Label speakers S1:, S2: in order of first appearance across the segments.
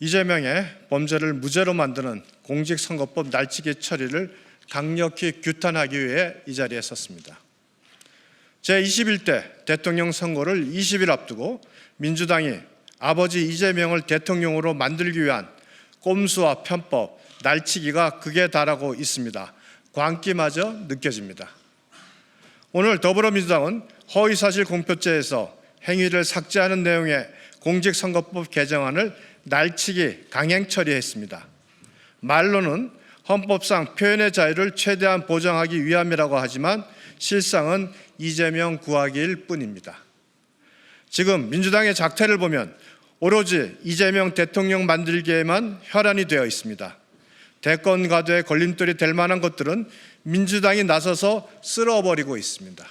S1: 이재명의 범죄를 무죄로 만드는 공직선거법 날치기 처리를 강력히 규탄하기 위해 이 자리에 섰습니다. 제21대 대통령 선거를 20일 앞두고 민주당이 아버지 이재명을 대통령으로 만들기 위한 꼼수와 편법, 날치기가 극에 달하고 있습니다. 광기마저 느껴집니다. 오늘 더불어민주당은 허위사실 공표죄에서 행위를 삭제하는 내용의 공직선거법 개정안을 날치기 강행 처리했습니다. 말로는 헌법상 표현의 자유를 최대한 보장하기 위함이라고 하지만 실상은 이재명 구하기일 뿐입니다. 지금 민주당의 작태를 보면 오로지 이재명 대통령 만들기에만 혈안이 되어 있습니다. 대권 가도에 걸림돌이 될 만한 것들은 민주당이 나서서 쓸어버리고 있습니다.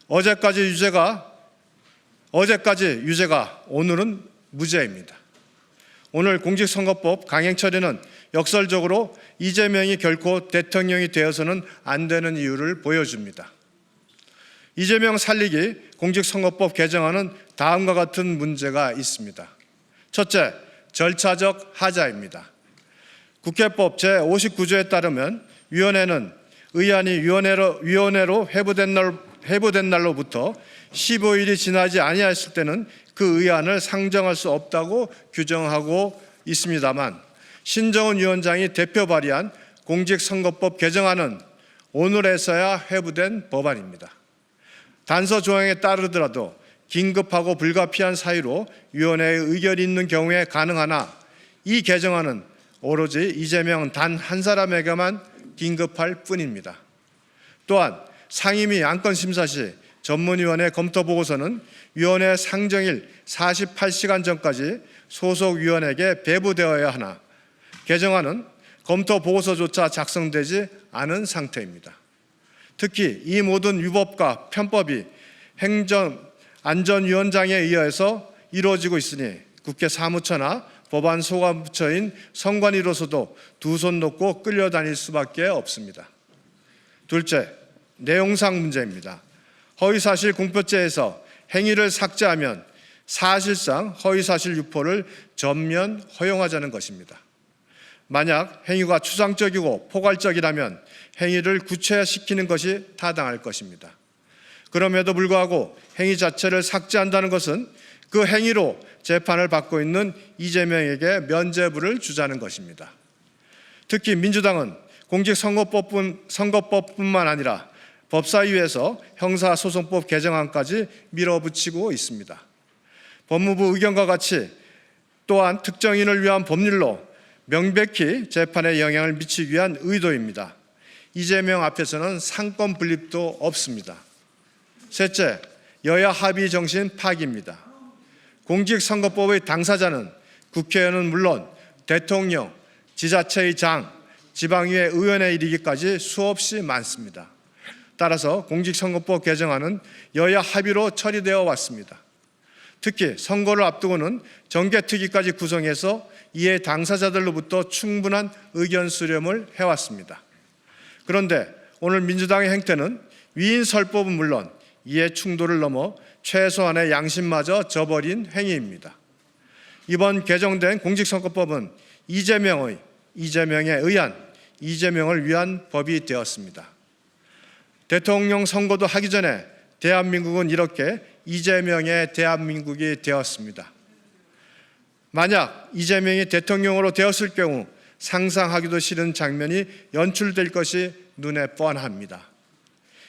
S1: 어제까지 유죄가 오늘은 무죄입니다. 오늘 공직선거법 강행 처리는 역설적으로 이재명이 결코 대통령이 되어서는 안 되는 이유를 보여줍니다. 이재명 살리기 공직선거법 개정안은 다음과 같은 문제가 있습니다. 첫째, 절차적 하자입니다. 국회법 제59조에 따르면 위원회는 의안이 위원회로 회부된 날로부터 15일이 지나지 아니했을 때는 그 의안을 상정할 수 없다고 규정하고 있습니다만 신정은 위원장이 대표 발의한 공직선거법 개정안은 오늘에서야 회부된 법안입니다. 단서 조항에 따르더라도 긴급하고 불가피한 사유로 위원회의 의결이 있는 경우에 가능하나 이 개정안은 오로지 이재명 단 한 사람에게만 긴급할 뿐입니다. 또한 상임위 안건심사 시 전문위원회 검토 보고서는 위원회 상정일 48시간 전까지 소속위원에게 배부되어야 하나 개정안은 검토 보고서조차 작성되지 않은 상태입니다. 특히 이 모든 위법과 편법이 행정안전위원장에 의해서 이루어지고 있으니 국회 사무처나 법안 소관부처인 선관위로서도 두 손 놓고 끌려다닐 수밖에 없습니다. 둘째, 내용상 문제입니다. 허위사실 공표죄에서 행위를 삭제하면 사실상 허위사실 유포를 전면 허용하자는 것입니다. 만약 행위가 추상적이고 포괄적이라면 행위를 구체화시키는 것이 타당할 것입니다. 그럼에도 불구하고 행위 자체를 삭제한다는 것은 그 행위로 재판을 받고 있는 이재명에게 면죄부를 주자는 것입니다. 특히 민주당은 공직선거법뿐만 아니라 법사위에서 형사소송법 개정안까지 밀어붙이고 있습니다. 법무부 의견과 같이 또한 특정인을 위한 법률로 명백히 재판에 영향을 미치기 위한 의도입니다. 이재명 앞에서는 상권 분립도 없습니다. 셋째, 여야 합의 정신 파기입니다. 공직선거법의 당사자는 국회의원은 물론 대통령, 지자체의 장, 지방의회 의원에 이르기까지 수없이 많습니다. 따라서 공직선거법 개정안은 여야 합의로 처리되어 왔습니다. 특히 선거를 앞두고는 정개특위까지 구성해서 이에 당사자들로부터 충분한 의견 수렴을 해왔습니다. 그런데 오늘 민주당의 행태는 위인설법은 물론 이해 충돌을 넘어 최소한의 양심마저 저버린 행위입니다. 이번 개정된 공직선거법은 이재명에 의한 이재명을 위한 법이 되었습니다. 대통령 선거도 하기 전에 대한민국은 이렇게 이재명의 대한민국이 되었습니다. 만약 이재명이 대통령으로 되었을 경우 상상하기도 싫은 장면이 연출될 것이 눈에 뻔합니다.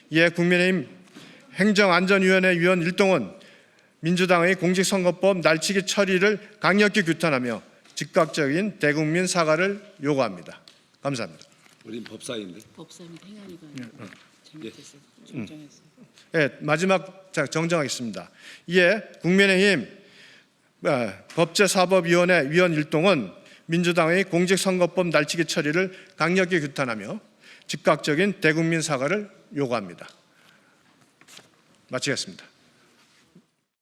S1: 이에 국민의힘 행정안전위원회 위원 일동은 민주당의 공직선거법 날치기 처리를 강력히 규탄하며 즉각적인 대국민 사과를 요구합니다. 감사합니다.
S2: 우린 법사인데.
S3: 법사입니다. 행안위가 잘못했어요. 정정했어요.
S1: 네, 마지막 정정하겠습니다. 이에 국민의힘 법제사법위원회 위원 일동은 민주당의 공직선거법 날치기 처리를 강력히 규탄하며 즉각적인 대국민 사과를 요구합니다. 마치겠습니다.